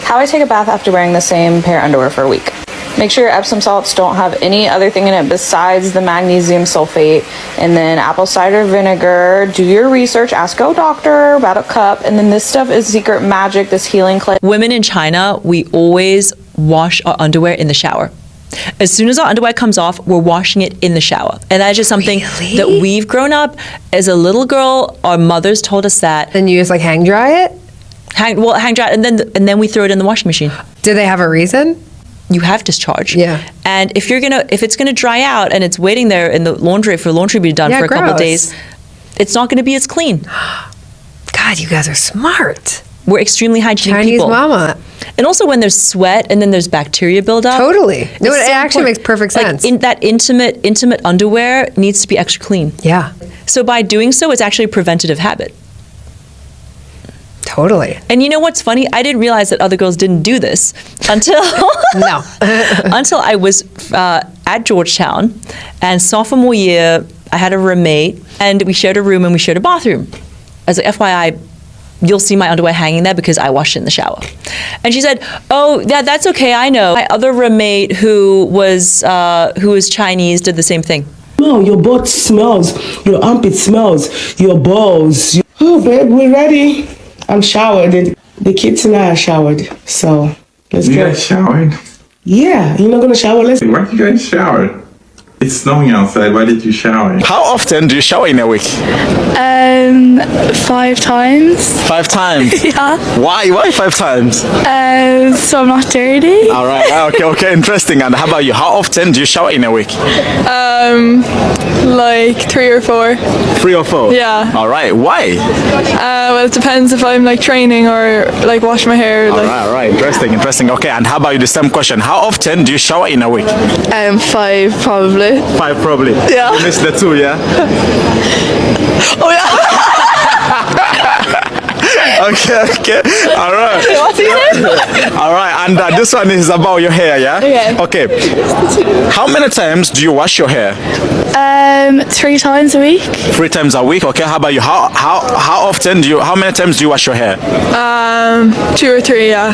How I take a bath after wearing the same pair of underwear for a week. Make sure your Epsom salts don't have any other thing in it besides the magnesium sulfate. And then apple cider vinegar. Do your research. Ask a doctor about a cup. And then this stuff is secret magic, this healing clay. Women in China, we always wash our underwear in the shower. As soon as our underwear comes off, we're washing it in the shower. And that's just something that we've grown up as a little girl. Our mothers told us that. Then you just like hang dry it? Hang dry it, and then we throw it in the washing machine. Do they have a reason? You have discharge. Yeah. And if it's gonna dry out and it's waiting there in the laundry for laundry to be done for a couple of days, it's not gonna be as clean. God, you guys are smart. We're extremely hygienic Chinese people. mama. And also when there's sweat and then there's bacteria buildup. Totally. No, it so actually makes perfect sense. Like that intimate underwear needs to be extra clean. Yeah. So by doing so, it's actually a preventative habit. Totally. And you know what's funny? I didn't realize that other girls didn't do this until No. until I was at Georgetown, and sophomore year, I had a roommate, and we shared a room and we shared a bathroom. As a FYI, you'll see my underwear hanging there because I washed it in the shower. And she said, "Oh, yeah, that's okay. I know." My other roommate, who was Chinese, did the same thing. No, your butt smells. Your armpit smells. Your balls. Oh, babe, we're ready. I'm showered. The kids and I are showered. So let's go. You guys showered? Yeah, you're not gonna shower? Let's. Why did you guys shower? It's snowing outside. Why did you shower? How often do you shower in a week? 5 times. 5 times? Yeah. Why 5 times? So I'm not dirty. All right, okay, interesting. And how about you? How often do you shower in a week? Like 3 or 4. 3 or 4? Yeah. All right, why? Well, it depends if I'm like training or like washing my hair. All right, interesting. Okay, and how about you? The same question. How often do you shower in a week? 5 probably. 5 probably. Yeah. You missed the 2, yeah? Oh yeah. Okay. All right. What's he saying? All right, and this one is about your hair, yeah? Okay. How many times do you wash your hair? 3 times a week. 3 times a week. Okay. How about you? How many times do you wash your hair? 2 or 3, yeah.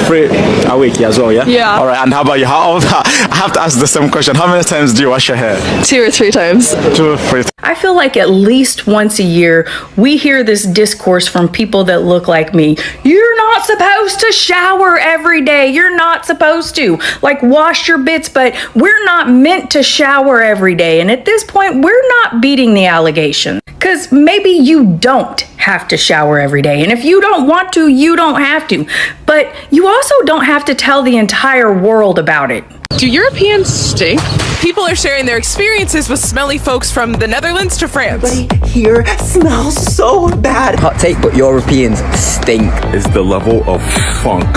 3 a week as well, yeah? Yeah. All right. And how about you? I have to ask the same question. How many times do you wash your hair? 2 or 3 times. 2 or 3. I feel like at least once a year, we hear this discourse from people that look like me. You're not supposed to shower every day. You're not supposed to. Like, wash your bits, but we're not meant to shower every day. And at this point, we're not beating the allegation. Because maybe you don't have to shower every day. And if you don't want to, you don't have to. But you also don't have to tell the entire world about it. Do Europeans stink? People are sharing their experiences with smelly folks from the Netherlands to France. Everybody here smells so bad. Hot take, but Europeans stink. It's the level of funk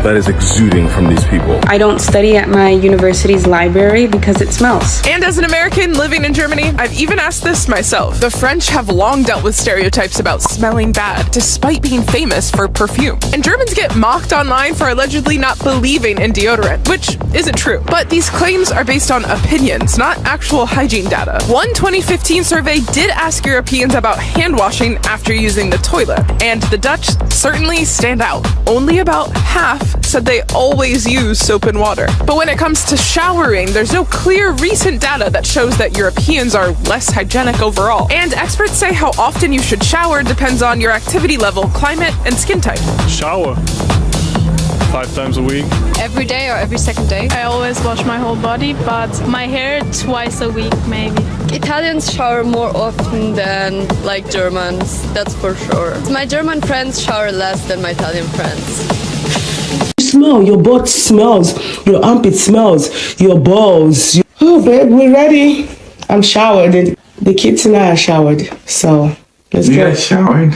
that is exuding from these people. I don't study at my university's library because it smells. And as an American living in Germany, I've even asked this myself. The French have long dealt with stereotypes about smelling bad, despite being famous for perfume. And Germans get mocked online for allegedly not believing in deodorant, which isn't true. But these claims are based on opinions, not actual hygiene data. One 2015 survey did ask Europeans about hand washing after using the toilet, and the Dutch certainly stand out. Only about half said they always use soap and water. But when it comes to showering, there's no clear recent data that shows that Europeans are less hygienic overall. And experts say how often you should shower depends on your activity level, climate, and skin type. Shower 5 times a week. Every day or every second day? I always wash my whole body, but my hair twice a week maybe. Italians shower more often than like Germans, that's for sure. My German friends shower less than my Italian friends. Smell. Your butt smells. Your armpit smells. Your balls. Oh, babe, we're ready. I'm showered. The kids and I are showered. So let's go. You guys showered?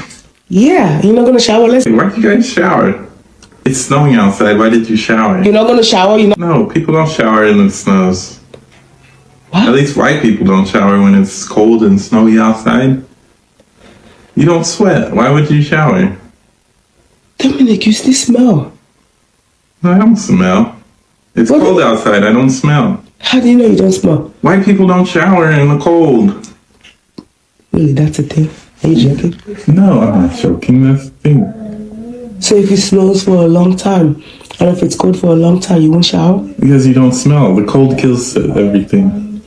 Yeah, you're not gonna shower? Let's. Why did you guys shower? It's snowing outside. Why did you shower? You're not gonna shower? No, people don't shower in the snows. What? At least white people don't shower when it's cold and snowy outside. You don't sweat. Why would you shower? Dominic, you still smell. No, I don't smell. It's cold outside. I don't smell. How do you know you don't smell? White people don't shower in the cold. Really, that's a thing? Are you joking? No, I'm not joking. That's the thing. So if it snows for a long time, and if it's cold for a long time, you won't shower? Because you don't smell. The cold kills everything.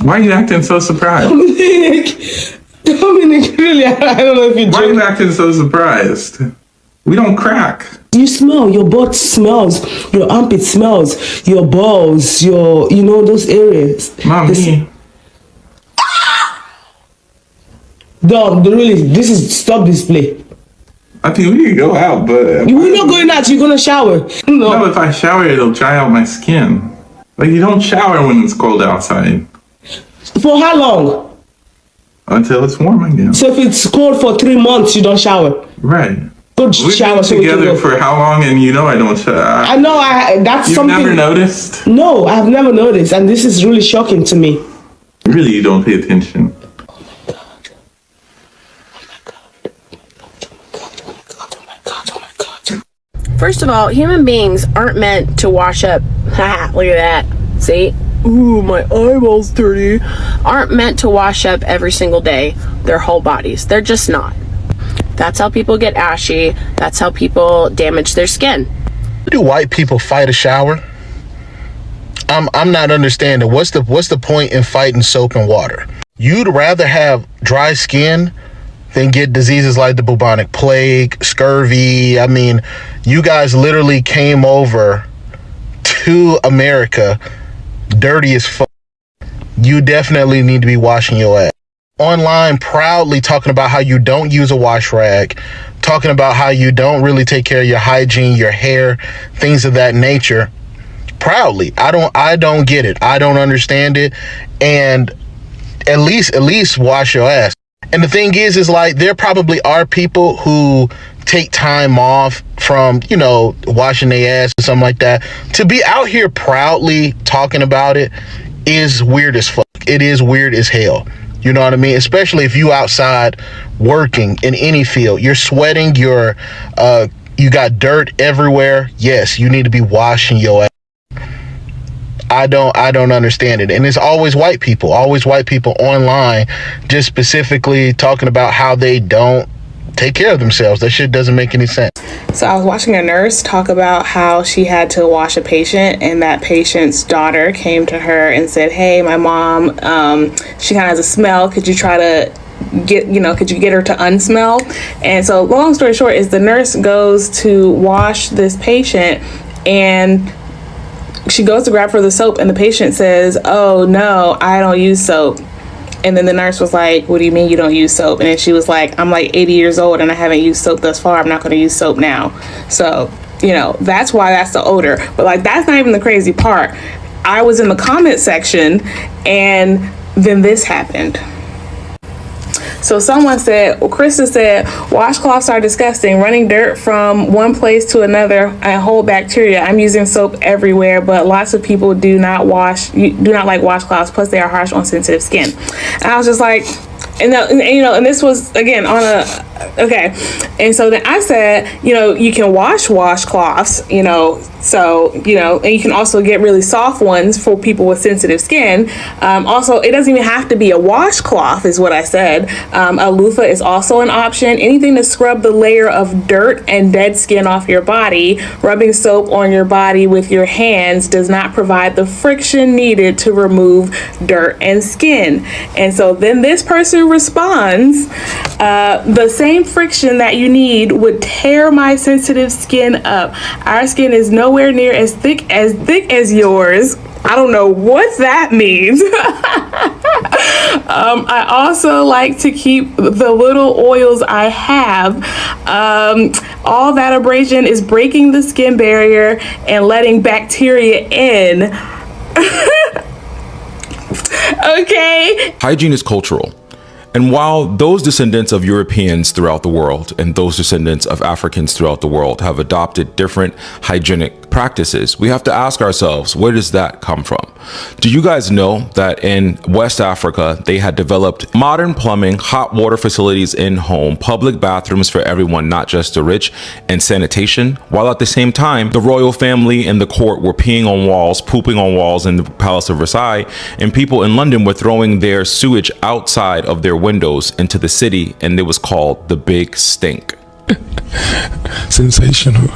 Why are you acting so surprised? Dominic, really, I don't know if you're Why are you acting so surprised? We don't crack. You smell, your butt smells, your armpit smells, your balls, those areas. Mommy. Dog, really, stop this play. I think we can go out, but... We're not going out, you're gonna shower. No, if I shower, it'll dry out my skin. Like, you don't shower when it's cold outside. For how long? Until it's warm again. So if it's cold for 3 months, you don't shower? Right. Go shower. We've been together for how long, and I don't shower? I know, that's You've something... You've never noticed? No, I've never noticed, and this is really shocking to me. Really, you don't pay attention. First of all, human beings aren't meant to wash up. Ha, look at that. See? Ooh, my eyeball's dirty. Aren't meant to wash up every single day their whole bodies. They're just not. That's how people get ashy. That's how people damage their skin. Do white people fight a shower? I'm not understanding. What's the point in fighting soap and water? You'd rather have dry skin than get diseases like the bubonic plague, scurvy. I mean, you guys literally came over to America dirty as fuck. You definitely need to be washing your ass. Online proudly talking about how you don't use a wash rag, talking about how you don't really take care of your hygiene, your hair, things of that nature. Proudly. I don't get it. I don't understand it. And at least wash your ass. And the thing is like, there probably are people who take time off from, washing their ass or something like that. To be out here proudly talking about it is weird as fuck. It is weird as hell. You know what I mean? Especially if you outside working in any field, you're sweating, you got dirt everywhere. Yes, you need to be washing your ass. I don't understand it. And it's always white people online just specifically talking about how they don't take care of themselves. That shit doesn't make any sense. So I was watching a nurse talk about how she had to wash a patient, and that patient's daughter came to her and said, hey, my mom, she kind of has a smell. Could you try to could you get her to unsmell? And so long story short is the nurse goes to wash this patient, and she goes to grab for the soap, and the patient says, oh no, I don't use soap. And then the nurse was like, what do you mean you don't use soap? And then she was like, I'm like 80 years old and I haven't used soap thus far. I'm not going to use soap now. So, that's why that's the odor. But like, that's not even the crazy part. I was in the comment section, and then this happened. So someone said, Krista said, washcloths are disgusting, running dirt from one place to another and hold bacteria. I'm using soap everywhere, but lots of people do not like washcloths. Plus they are harsh on sensitive skin. And I was just like, and this was again on okay. And so then I said, you can wash washcloths, so, and you can also get really soft ones for people with sensitive skin. Also, it doesn't even have to be a washcloth is what I said. A loofah is also an option. Anything to scrub the layer of dirt and dead skin off your body. Rubbing soap on your body with your hands does not provide the friction needed to remove dirt and skin. And so then this person responds, the same friction that you need would tear my sensitive skin up. Our skin is nowhere near as thick as yours. I don't know what that means. I also like to keep the little oils I have. All that abrasion is breaking the skin barrier and letting bacteria in. Okay. Hygiene is cultural. And while those descendants of Europeans throughout the world and those descendants of Africans throughout the world have adopted different hygienic practices. We have to ask ourselves, where does that come from? Do you guys know that in West Africa, they had developed modern plumbing, hot water facilities in home, public bathrooms for everyone, not just the rich, and sanitation, while at the same time, the royal family and the court were peeing on walls, pooping on walls in the Palace of Versailles, and people in London were throwing their sewage outside of their windows into the city, and it was called the Big Stink. Sensational.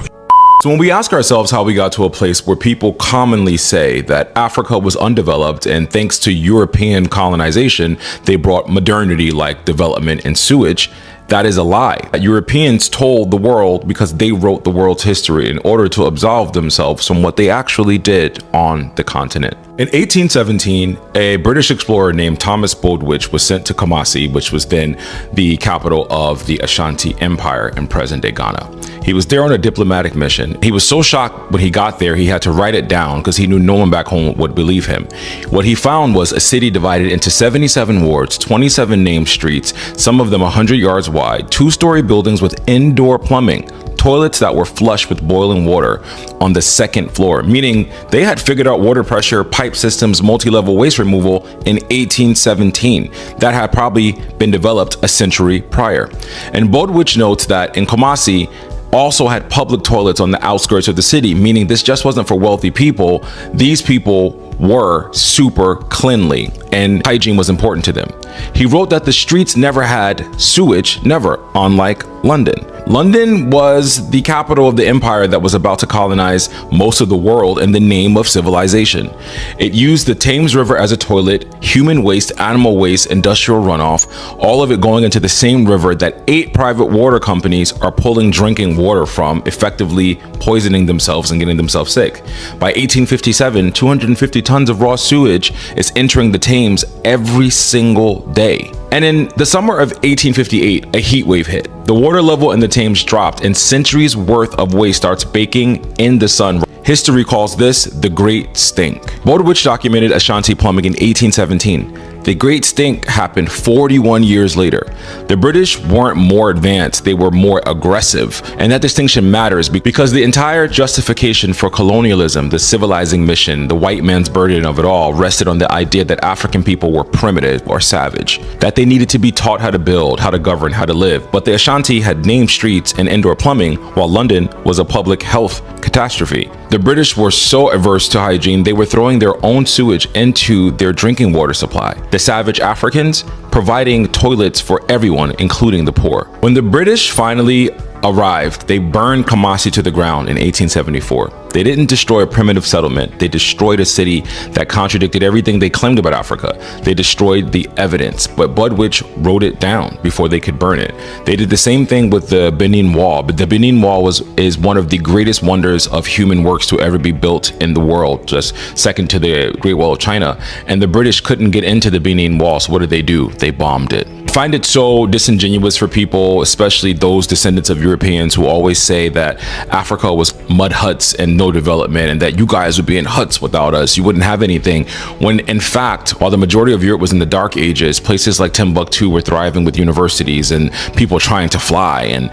So when we ask ourselves how we got to a place where people commonly say that Africa was undeveloped and thanks to European colonization, they brought modernity like development and sewage, that is a lie. Europeans told the world because they wrote the world's history in order to absolve themselves from what they actually did on the continent. In 1817, a British explorer named Thomas Bowditch was sent to Kumasi, which was then the capital of the Ashanti Empire in present-day Ghana. He was there on a diplomatic mission. He was so shocked when he got there, he had to write it down because he knew no one back home would believe him. What he found was a city divided into 77 wards, 27 named streets, some of them 100 yards wide, 2-story buildings with indoor plumbing, toilets that were flush with boiling water on the second floor, meaning they had figured out water pressure, pipe systems, multi-level waste removal in 1817. That had probably been developed a century prior. And Bowditch notes that in Kumasi, also had public toilets on the outskirts of the city, meaning this just wasn't for wealthy people. These people were super cleanly and hygiene was important to them. He wrote that the streets never had sewage, never, unlike London. London was the capital of the empire that was about to colonize most of the world in the name of civilization. It used the Thames River as a toilet, human waste, animal waste, industrial runoff, all of it going into the same river that 8 private water companies are pulling drinking water from, effectively poisoning themselves and getting themselves sick. By 1857, 250 tons of raw sewage is entering the Thames every single day. And in the summer of 1858, a heat wave hit. The water level in the Thames dropped and centuries worth of waste starts baking in the sun. History calls this the Great Stink. Bowditch documented Ashanti plumbing in 1817. The Great Stink happened 41 years later. The British weren't more advanced, they were more aggressive. And that distinction matters because the entire justification for colonialism, the civilizing mission, the white man's burden of it all, rested on the idea that African people were primitive or savage, that they needed to be taught how to build, how to govern, how to live. But the Ashanti had named streets and indoor plumbing, while London was a public health catastrophe. The British were so averse to hygiene, they were throwing their own sewage into their drinking water supply. The savage Africans providing toilets for everyone, including the poor. When the British finally arrived, they burned Kumasi to the ground in 1874. They didn't destroy a primitive settlement. They destroyed a city that contradicted everything they claimed about Africa. They destroyed the evidence, but Bowditch wrote it down before they could burn it. They did the same thing with the Benin Wall, but the Benin Wall is one of the greatest wonders of human works to ever be built in the world, just second to the Great Wall of China. And the British couldn't get into the Benin Wall, so what did? They bombed it. I find it so disingenuous for people, especially those descendants of Europeans who always say that Africa was mud huts and no development, and that you guys would be in huts without us, you wouldn't have anything, when in fact, while the majority of Europe was in the dark ages, places like Timbuktu were thriving with universities and people trying to fly, and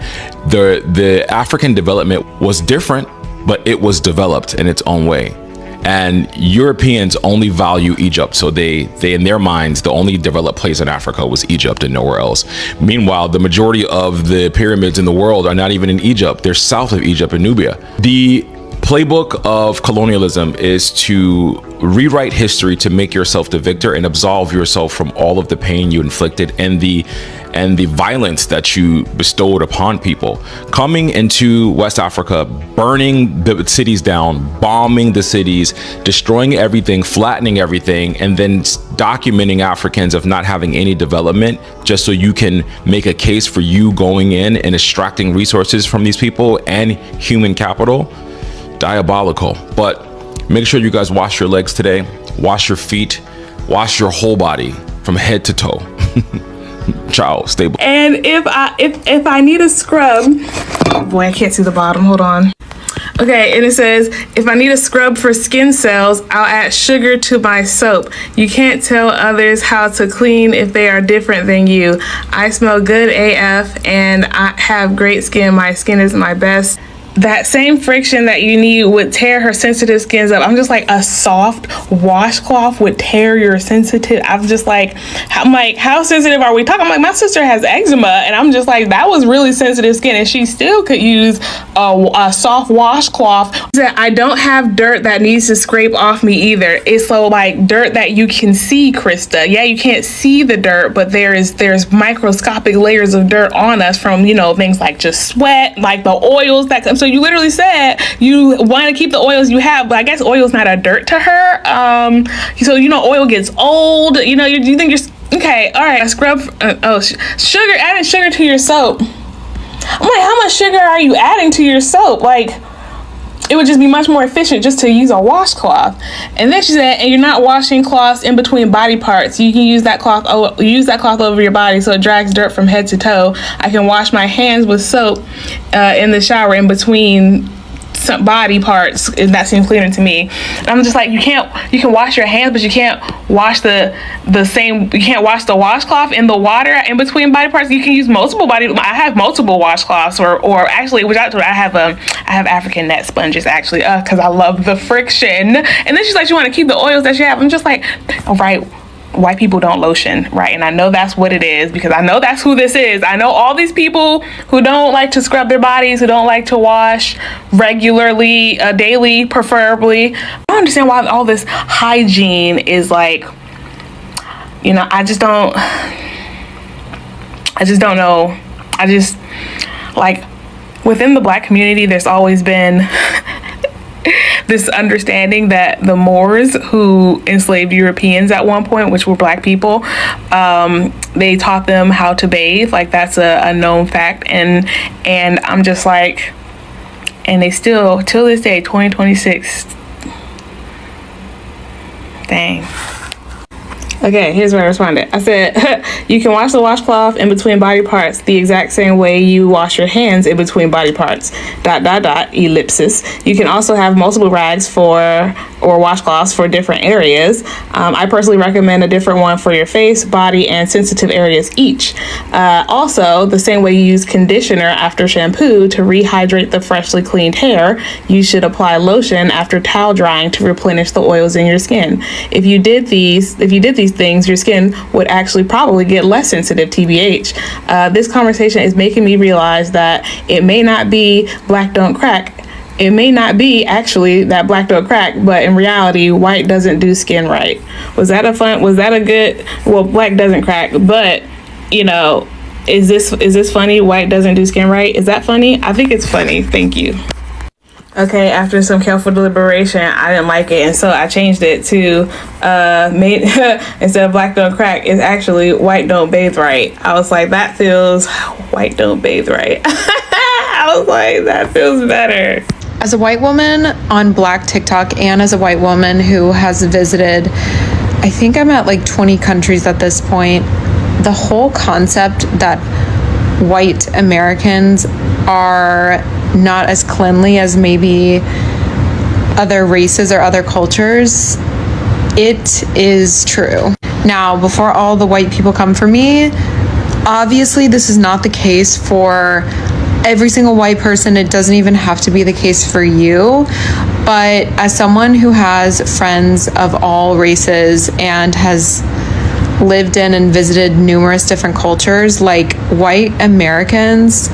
the African development was different, but it was developed in its own way. And Europeans only value Egypt, so they in their minds, the only developed place in Africa was Egypt and nowhere else. Meanwhile, the majority of the pyramids in the world are not even in Egypt. They're south of Egypt in Nubia. The playbook of colonialism is to rewrite history to make yourself the victor and absolve yourself from all of the pain you inflicted and the violence that you bestowed upon people. Coming into West Africa, burning the cities down, bombing the cities, destroying everything, flattening everything, and then documenting Africans of not having any development just so you can make a case for you going in and extracting resources from these people and human capital. Diabolical. But make sure you guys wash your legs today, wash your feet, wash your whole body from head to toe. Ciao, stable. And if I need a scrub, oh boy, I can't see the bottom, hold on. Okay, and it says, if I need a scrub for skin cells, I'll add sugar to my soap. You can't tell others how to clean if they are different than you. I smell good AF and I have great skin. My skin is my best that same friction that you need would tear her sensitive skins up. I'm just like, a soft washcloth would tear your sensitive. I'm like, how sensitive are we talking? I'm like, my sister has eczema, and I'm just like, that was really sensitive skin, and she still could use a soft washcloth. I don't have dirt that needs to scrape off me either. It's so like dirt that you can see, Krista. Yeah, you can't see the dirt, but there's microscopic layers of dirt on us from, you know, things like just sweat, like the oils that come. So you literally said you want to keep the oils you have, but I guess oil's not a dirt to her. So, you know, oil gets old. You know, you think you're okay. All right, scrub. Sugar. Adding sugar to your soap. I'm like, how much sugar are you adding to your soap? Like, it would just be much more efficient just to use a washcloth. And then she said, and you're not washing cloths in between body parts. You can use that cloth over your body so it drags dirt from head to toe. I can wash my hands with soap in the shower in between some body parts, and that seems cleaner to me. And I'm just like, you can wash your hands, but you can't wash you can't wash the washcloth in the water in between body parts. You can use multiple I have multiple washcloths, or actually, I have African net sponges actually, because I love the friction. And then she's like, you want to keep the oils that you have. I'm just like, all right, white people don't lotion, right? And I know that's what it is, because I know that's who this is. I know all these people who don't like to scrub their bodies, who don't like to wash regularly, daily preferably. I don't understand why all this hygiene is like, you know, I just don't know. I just, like, within the Black community, there's always been this understanding that the Moors, who enslaved Europeans at one point, which were Black people, they taught them how to bathe. Like, that's a known fact. And I'm just like, and they still, till this day, 2026, dang. Okay, here's what I responded. I said, you can wash the washcloth in between body parts the exact same way you wash your hands in between body parts. ... ellipsis. You can also have multiple rags or washcloths for different areas. I personally recommend a different one for your face, body, and sensitive areas each. Also, the same way you use conditioner after shampoo to rehydrate the freshly cleaned hair, you should apply lotion after towel drying to replenish the oils in your skin. If you did these things, your skin would actually probably get less sensitive, TBH. This conversation is making me realize that it may not be Black don't crack. It may not be actually that Black don't crack, but in reality, white doesn't do skin right. Was that a good, well, Black doesn't crack, but, you know, is this funny? White doesn't do skin right? Is that funny? I think it's funny. Thank you. Okay, after some careful deliberation, I didn't like it, and so I changed it to instead of Black don't crack, it's actually white don't bathe right. I was like, that feels, white don't bathe right. I was like, that feels better. As a white woman on Black TikTok, and as a white woman who has visited, I think I'm at like 20 countries at this point, the whole concept that white Americans are not as cleanly as maybe other races or other cultures, it is true. Now, before all the white people come for me, obviously this is not the case for every single white person. It doesn't even have to be the case for you. But as someone who has friends of all races and has lived in and visited numerous different cultures, like, white Americans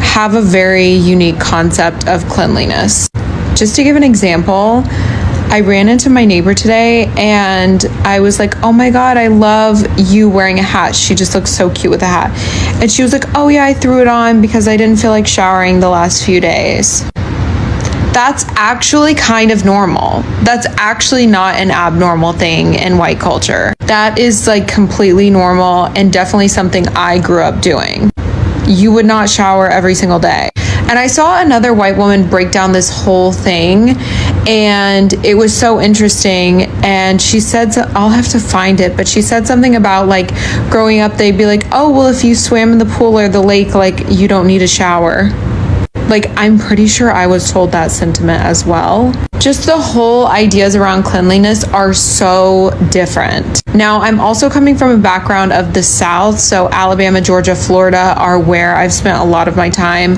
have a very unique concept of cleanliness. Just to give an example, I ran into my neighbor today and I was like, oh my God, I love you wearing a hat. She just looks so cute with a hat. And she was like, oh yeah, I threw it on because I didn't feel like showering the last few days. That's actually kind of normal. That's actually not an abnormal thing in white culture. That is like completely normal and definitely something I grew up doing. You would not shower every single day. And I saw another white woman break down this whole thing, and it was so interesting. And she said, I'll have to find it, but she said something about, like, growing up, they'd be like, oh, well, if you swam in the pool or the lake, like, you don't need a shower. Like, I'm pretty sure I was told that sentiment as well. Just the whole ideas around cleanliness are so different. Now, I'm also coming from a background of the South, so Alabama, Georgia, Florida are where I've spent a lot of my time.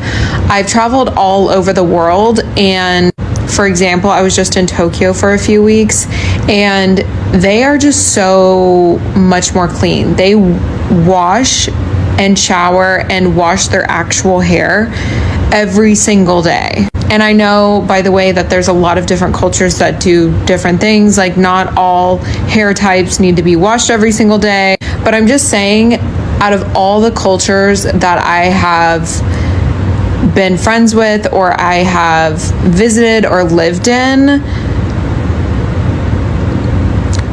I've traveled all over the world, and for example, I was just in Tokyo for a few weeks, and they are just so much more clean. They wash and shower and wash their actual hair every single day. And I know, by the way, that there's a lot of different cultures that do different things. Like, not all hair types need to be washed every single day. But I'm just saying, out of all the cultures that I have been friends with, or I have visited or lived in,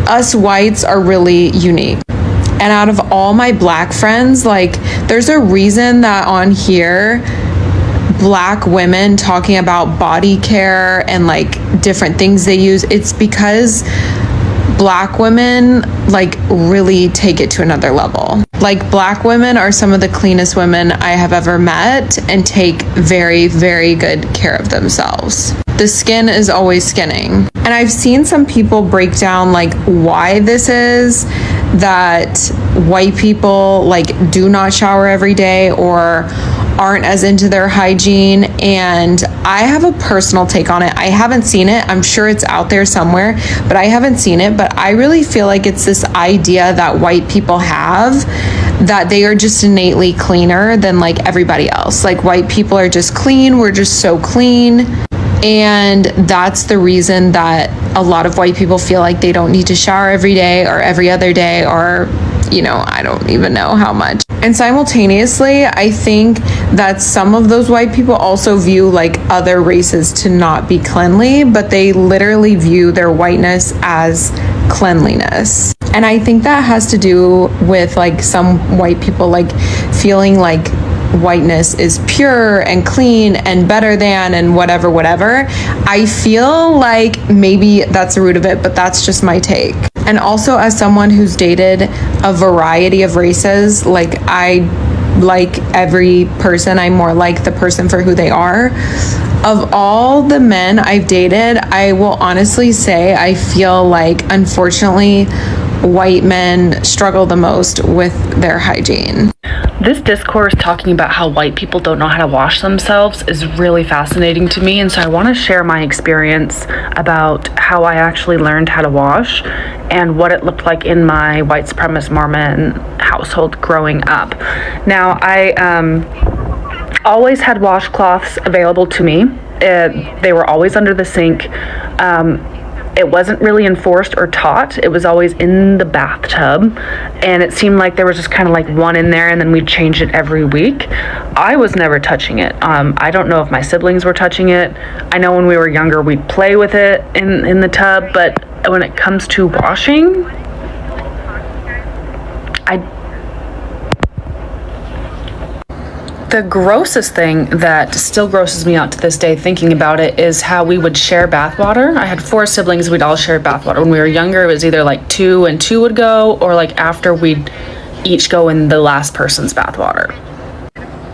us whites are really unique. And out of all my black friends, like, there's a reason that on here, black women talking about body care and like different things they use, it's because black women like really take it to another level. Like, black women are some of the cleanest women I have ever met and take very, very good care of themselves. The skin is always skinning. And I've seen some people break down like why this is, that white people like do not shower every day or aren't as into their hygiene. And I have a personal take on it. I haven't seen it. I'm sure it's out there somewhere, but I haven't seen it. But I really feel like it's this idea that white people have, that they are just innately cleaner than like everybody else. Like, white people are just clean. We're just so clean. And that's the reason that a lot of white people feel like they don't need to shower every day or every other day, or, you know, I don't even know how much. And simultaneously, I think that some of those white people also view like other races to not be cleanly, but they literally view their whiteness as cleanliness. And I think that has to do with like some white people like feeling like whiteness is pure and clean and better than and whatever. I feel like maybe that's the root of it, but that's just my take. And also, as someone who's dated a variety of races, like, I like every person. I'm more like the person for who they are. Of all the men I've dated, I will honestly say I feel like, unfortunately, white men struggle the most with their hygiene. This discourse talking about how white people don't know how to wash themselves is really fascinating to me, and so I want to share my experience about how I actually learned how to wash and what it looked like in my white supremacist Mormon household growing up. Now, I always had washcloths available to me. They were always under the sink. It wasn't really enforced or taught. It was always in the bathtub, and it seemed like there was just kind of like one in there, and then we'd change it every week. I was never touching it. I don't know if my siblings were touching it. I know when we were younger we'd play with it in the tub, but when it comes to washing, the grossest thing that still grosses me out to this day thinking about it is how we would share bathwater. I had 4 siblings. We'd all share bathwater. When we were younger, it was either like 2 and 2 would go, or like after we'd each go in the last person's bathwater.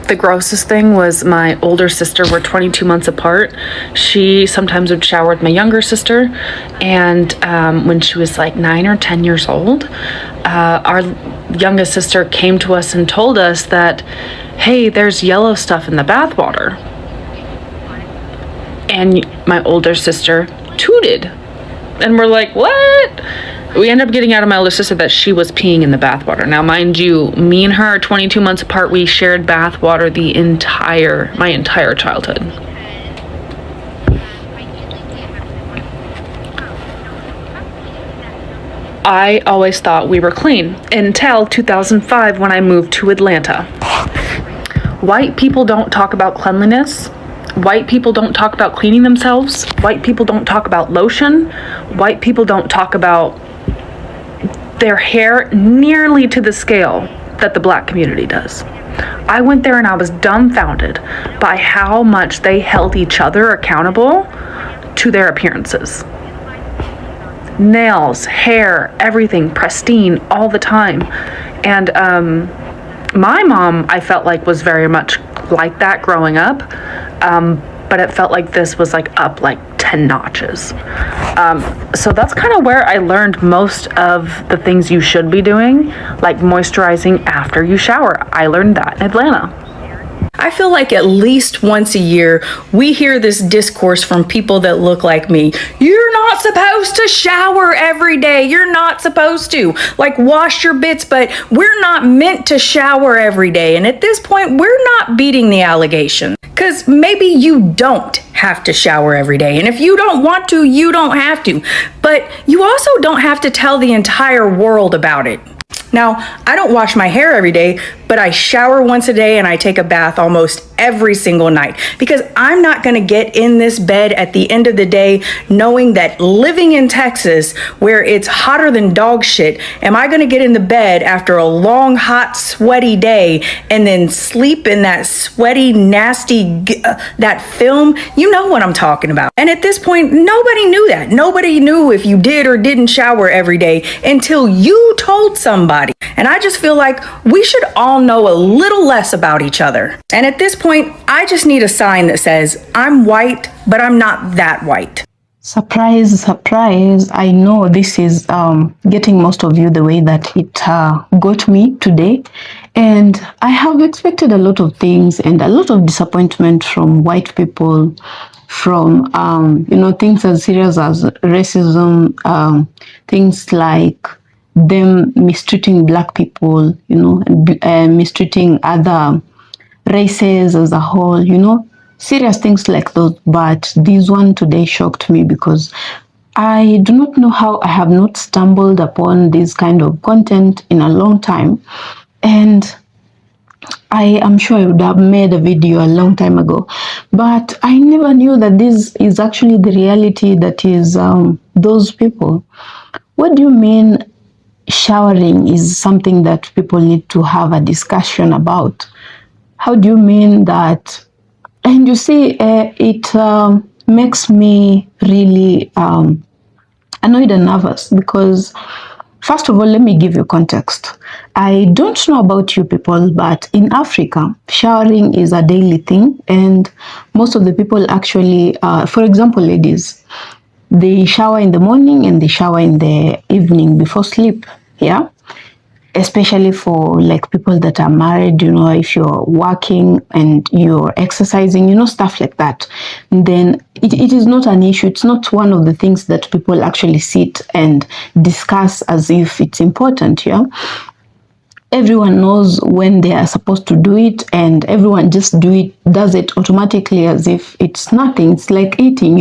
The grossest thing was my older sister. We're 22 months apart. She sometimes would shower with my younger sister, and when she was like 9 or 10 years old, our youngest sister came to us and told us that, hey, there's yellow stuff in the bathwater. And my older sister tooted. And we're like, what? We ended up getting out of my older sister that she was peeing in the bathwater. Now, mind you, me and her are 22 months apart. We shared bathwater my entire childhood. I always thought we were clean until 2005 when I moved to Atlanta. White people don't talk about cleanliness. White people don't talk about cleaning themselves. White people don't talk about lotion. White people don't talk about their hair nearly to the scale that the black community does. I went there and I was dumbfounded by how much they held each other accountable to their appearances. Nails, hair, everything pristine all the time. And my mom, I felt like, was very much like that growing up. but it felt like this was like up like 10 notches. So that's kind of where I learned most of the things you should be doing, like moisturizing after you shower. I learned that in Atlanta. I feel like at least once a year, we hear this discourse from people that look like me. You're not supposed to shower every day. You're not supposed to. Like, wash your bits, but we're not meant to shower every day. And at this point, we're not beating the allegation. Because maybe you don't have to shower every day. And if you don't want to, you don't have to. But you also don't have to tell the entire world about it. Now, I don't wash my hair every day, but I shower once a day and I take a bath almost every single night because I'm not going to get in this bed at the end of the day knowing that living in Texas where it's hotter than dog shit, am I going to get in the bed after a long, hot, sweaty day and then sleep in that sweaty, nasty, that film? You know what I'm talking about. And at this point, nobody knew that. Nobody knew if you did or didn't shower every day until you told somebody. And I just feel like we should all know a little less about each other. And at this point, I just need a sign that says, I'm white, but I'm not that white. Surprise, surprise. I know this is getting most of you the way that it got me today. And I have expected a lot of things and a lot of disappointment from white people, from, things as serious as racism, things like them mistreating black people, mistreating other races as a whole, serious things like those. But this one today shocked me because I do not know how I have not stumbled upon this kind of content in a long time. And I am sure I would have made a video a long time ago, but I never knew that this is actually the reality that is those people. What do you mean showering is something that people need to have a discussion about? How do you mean that? And you see, it makes me really annoyed and nervous because, first of all, let me give you context. I don't know about you people, but in Africa, showering is a daily thing. And most of the people actually, for example, ladies, they shower in the morning and they shower in the evening before sleep. Yeah. Especially for like people that are married, if you're working and you're exercising, stuff like that, then it is not an issue. It's not one of the things that people actually sit and discuss as if it's important. Yeah. Everyone knows when they are supposed to do it, and everyone just does it automatically as if it's nothing. It's like eating,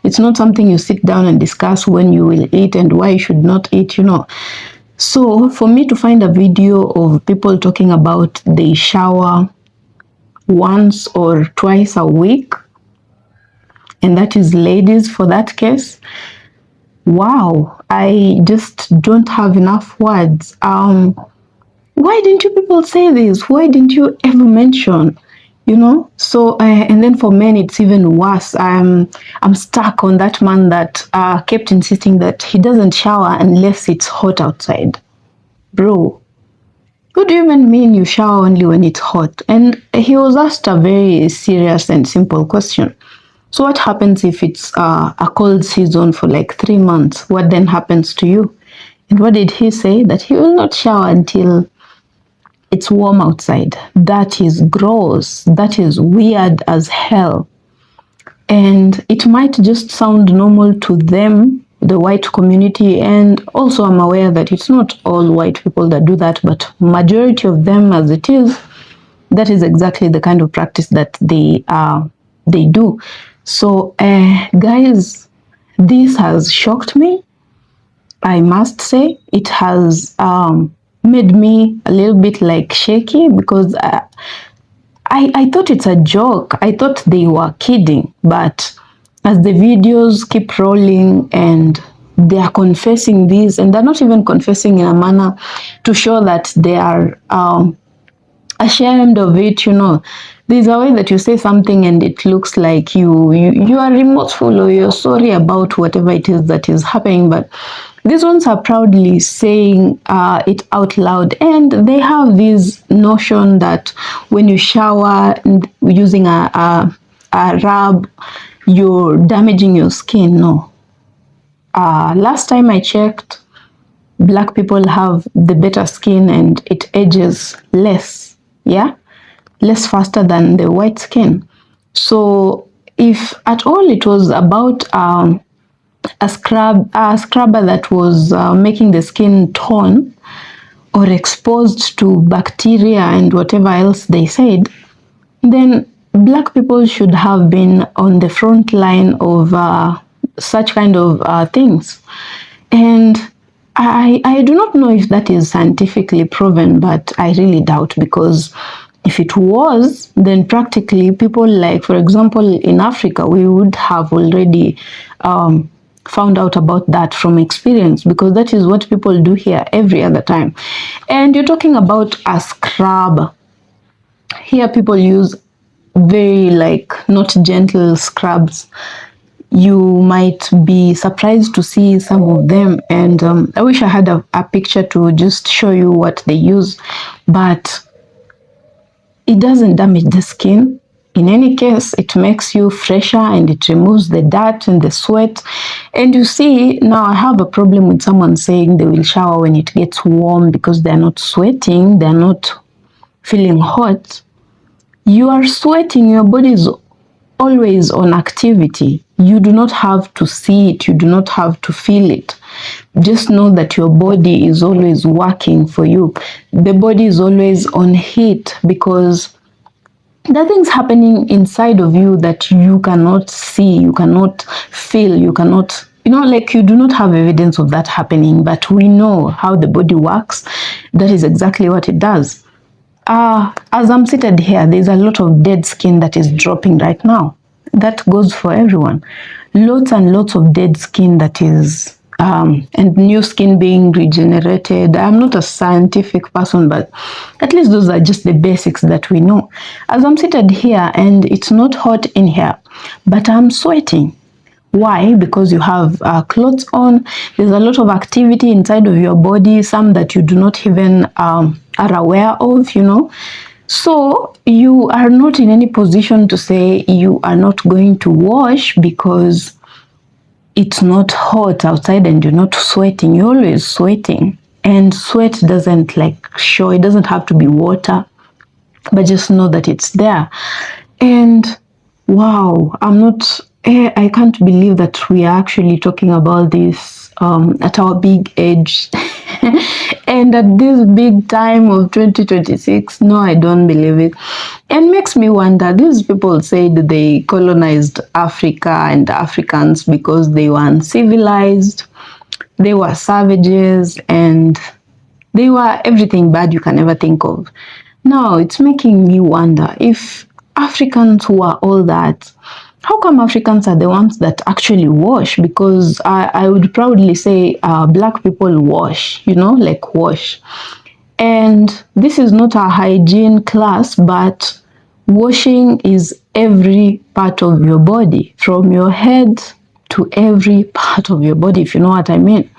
It's not something you sit down and discuss when you will eat and why you should not eat, So for me to find a video of people talking about they shower once or twice a week, and that is ladies for that case, wow, I just don't have enough words. Why didn't you people say this? Why didn't you ever mention? So and then for men it's even worse. I'm stuck on that man that kept insisting that he doesn't shower unless it's hot outside. Bro, what do you even mean you shower only when it's hot? And he was asked a very serious and simple question. So what happens if it's a cold season for like 3 months? What then happens to you? And what did he say? That he will not shower until it's warm outside. That is gross. That is weird as hell. And it might just sound normal to them, the white community, and also I'm aware that it's not all white people that do that, but majority of them as it is, that is exactly the kind of practice that they do. So guys, this has shocked me. I must say it has made me a little bit like shaky because I thought it's a joke. I thought they were kidding, but as the videos keep rolling and they are confessing this, and they're not even confessing in a manner to show that they are ashamed of it, There's a way that you say something and it looks like you are remorseful or you're sorry about whatever it is that is happening, but these ones are proudly saying it out loud, and they have this notion that when you shower using a rub, you're damaging your skin. No. Last time I checked, black people have the better skin and it ages less, yeah, less faster than the white skin. So if at all it was about a scrubber that was making the skin torn or exposed to bacteria and whatever else they said, then black people should have been on the front line of such kind of things. And I do not know if that is scientifically proven, but I really doubt, because if it was, then practically people like, for example, in Africa, we would have already found out about that from experience, because that is what people do here every other time. And you're talking about a scrub. Here people use very not gentle scrubs. You might be surprised to see some of them, and I wish I had a picture to just show you what they use, but it doesn't damage the skin. In any case, it makes you fresher and it removes the dirt and the sweat. And you see, now I have a problem with someone saying they will shower when it gets warm because they're not sweating, they're not feeling hot. You are sweating, your body is always on activity. You do not have to see it, you do not have to feel it. Just know that your body is always working for you. The body is always on heat because there are things happening inside of you that you cannot see, you cannot feel, you cannot, you do not have evidence of that happening, but we know how the body works. That is exactly what it does. As I'm seated here, there's a lot of dead skin that is dropping right now. That goes for everyone. Lots and lots of dead skin that is, and new skin being regenerated. I'm not a scientific person, but at least those are just the basics that we know. As I'm seated here and it's not hot in here, but I'm sweating. Why? Because you have clothes on. There's a lot of activity inside of your body, some that you do not even are aware of, So you are not in any position to say you are not going to wash because it's not hot outside and you're not sweating. You're always sweating. And sweat doesn't show. It doesn't have to be water, but just know that it's there. And wow, I can't believe that we are actually talking about this at our big age and at this big time of 2026. No, I don't believe it. And makes me wonder, these people said they colonized Africa and Africans because they were uncivilized, they were savages, and they were everything bad you can ever think of. Now, it's making me wonder, if Africans were all that, how come Africans are the ones that actually wash? Because I would proudly say black people wash, wash. And this is not a hygiene class, but washing is every part of your body, from your head to every part of your body, if you know what I mean.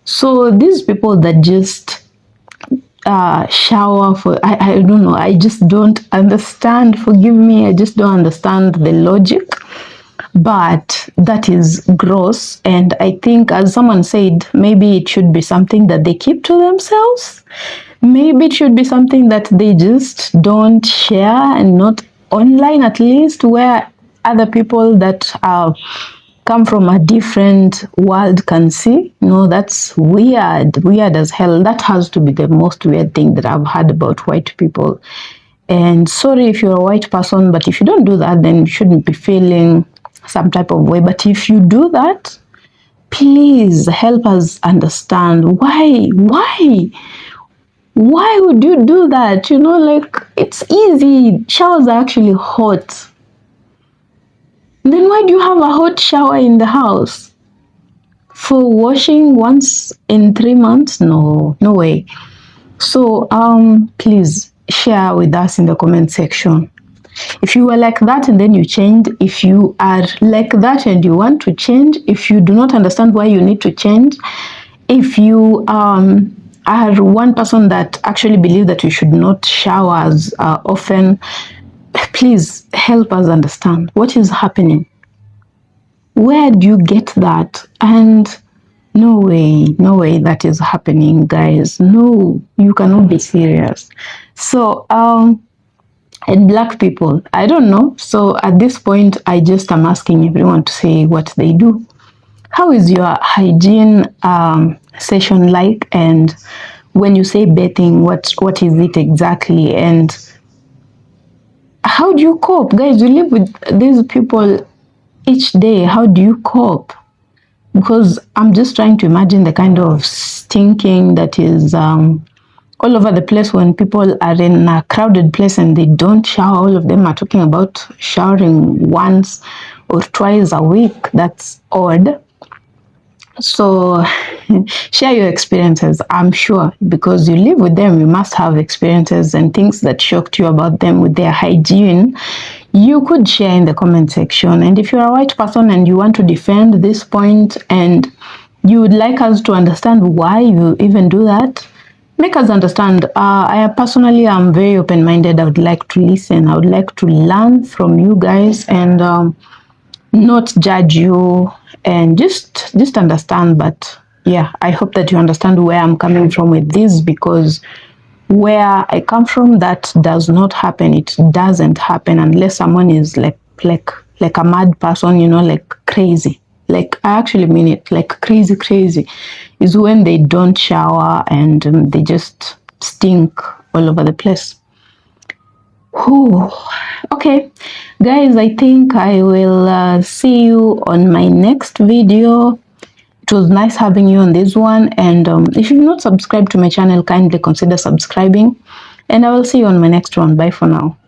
So these people that just shower for, I don't know, I just don't understand. Forgive me, I just don't understand the logic. But that is gross, and I think, as someone said, maybe it should be something that they keep to themselves. Maybe it should be something that they just don't share, and not online at least, where other people that come from a different world can see. That's weird as hell. That has to be the most weird thing that I've heard about white people. And sorry if you're a white person, but if you don't do that, then you shouldn't be feeling some type of way. But if you do that, please help us understand why would you do that? It's easy. Showers are actually hot. Then why do you have a hot shower in the house? For washing once in 3 months? No way. So please share with us in the comment section. If you were like that and then you changed, if you are like that and you want to change, if you do not understand why you need to change, if you are one person that actually believes that you should not shower as often, please help us understand what is happening. Where do you get that? And no way that is happening, guys. No, you cannot be serious. So and black people, I don't know. So at this point, I just am asking everyone to say what they do. How is your hygiene session like? And when you say bathing, what is it exactly? And how do you cope? Guys, you live with these people each day. How do you cope? Because I'm just trying to imagine the kind of stinking that is all over the place when people are in a crowded place and they don't shower. All of them are talking about showering once or twice a week. That's odd. So share your experiences. I'm sure because you live with them, you must have experiences and things that shocked you about them with their hygiene. You could share in the comment section. And if you're a white person and you want to defend this point and you would like us to understand why you even do that, make us understand. I personally am very open-minded. I would like to listen. I would like to learn from you guys and not judge you and just understand. But yeah, I hope that you understand where I'm coming from with this, because where I come from, that does not happen. It doesn't happen unless someone is like a mad person, you know, like crazy. Like, I actually mean it, like crazy is when they don't shower and they just stink all over the place. Whew. Okay, guys, I think I will see you on my next video. It was nice having you on this one, and if you've not subscribed to my channel, kindly consider subscribing, and I will see you on my next one. Bye for now.